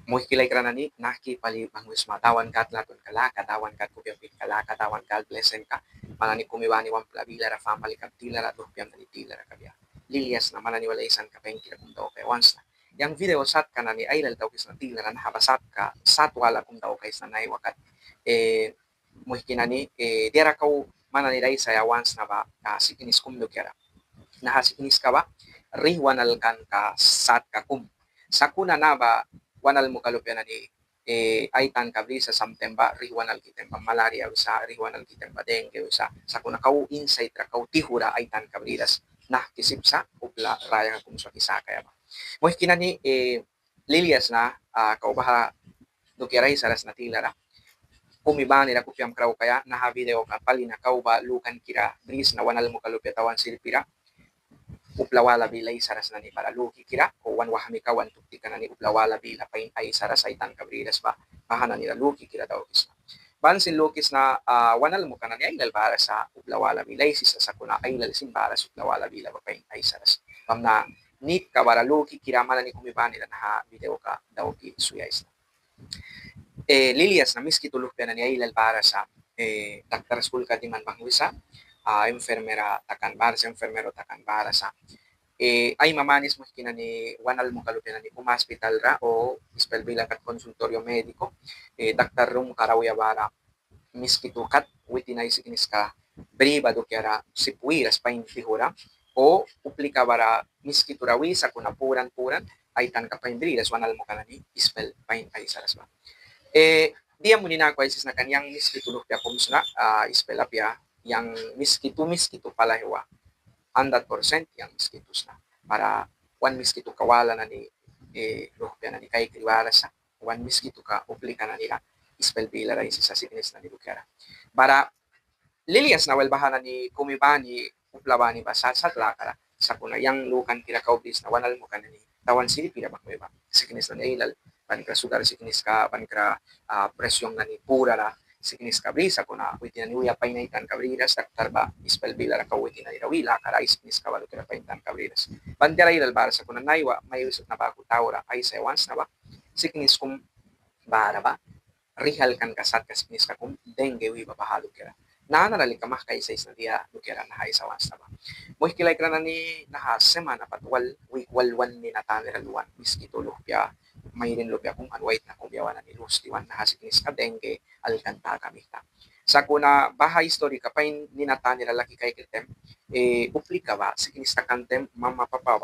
Muhkilay kranani naki pali bangus matawan kat latun kala katawan kat kupiam pin kala katawan kat blesen ka manani kumibani wan plabila ra family kat tila ra duhpiam tani tila ra kabia lilias na manani wala isan ka pengkira kum daw kay once na yang video sat kanani ay lal daw kis na tila ra nahabasat ka sat wala kum daw kay sa nay wakat muhkinani dera kau manani dai saya once na ba sikinis kum do kera nahasikinis ka ba rihwanal kan ka sat ka kum sakuna na ba wanal mo kalupian ni ay tan kabri sa samtemba riwanal kitemba malaria usa riwanal kitemba dengue usa sa kuna kau insight ra kau tihura ay tan kabridas nah kisipsa upla raya kung sa kisa kaya ba mo kinani lilias na kau baha dukiray saras na tilara kumiba nila kupiam kraw kaya naha video ka pali na kau ba lukan kira bris na wanal mo kalupyatawan silpira uplawala bilay saras na ni para luki kira o wan wahami ka wan tukti ka na ni uplawala bila pain ay saras ay tan kabridas ba mahana nila luki kira daw kis ban sin lukis na wanal mo ka na ni ay para sa uplawala bilay sisa sa kuna ay sin para sa uplawala bila ba pain ay saras pam na nit ka bara luki kira mala ni kumiba nila na video ka daw ki suyais lilias na miski tulog pa na ni ay para sa daktar school ka di man bangwisa enfermera takan bara sa enfermero takan bara sa ay mamanis mo kinani wanal mo kalupian ni kung hospital ra o ispel bilang kat konsultoryo mediko daktar rum karawya bara miski tukat witinay sikinis ka briba do kera sipuiras pa infihura o uplika bara miski turawi sa kunapuran-puran ay tan ka paindridas wanal mo kanani ispel pain ay saras ba dia mo ninako ay sis na kanyang miski tulok ya kumsna ispel apya yang miski tu palahewa 100% yang miskitus na para one miskitu kawala na ni ruhpya na ni kay kriwara sa one miskitu ka uplika na nila ispel bila rin sa sickness na ni Lukera. Para lilias na walbahana ni kumibani uplabani ba sa lakara sa kuna yang lukan kira kaubis na wanal mo kanani tawan sili pira ba kumiba sickness na ni ilal panikra sugar sickness ka panikra presyong na ni pura ra sickness kabrisa kuna witin ni uya painaitan kabriras daktar ba ispel bila ra kawitin na wila kara sickness ka walo kira paintan kabriras bandera ilal bara sa kuna naiwa may usap na ba ku tawra ay sa once na ba sickness kum bara ba rihal kan kasat kas sickness ka kum dengue wi ba bahalo kira nana nali kamah kay sa dia lukera na hay sa once na ba mo kilay kana ni naha semana patwal week walwan ni natanira luwan miski to lupya mayrin lupya kung anwait na kung biyawan ni lus diwan na sickness ka dengue alkanta kamita sa kuna bahay story ka pain ni natanira laki kay kitem uplika ba sickness ka kantem mama papa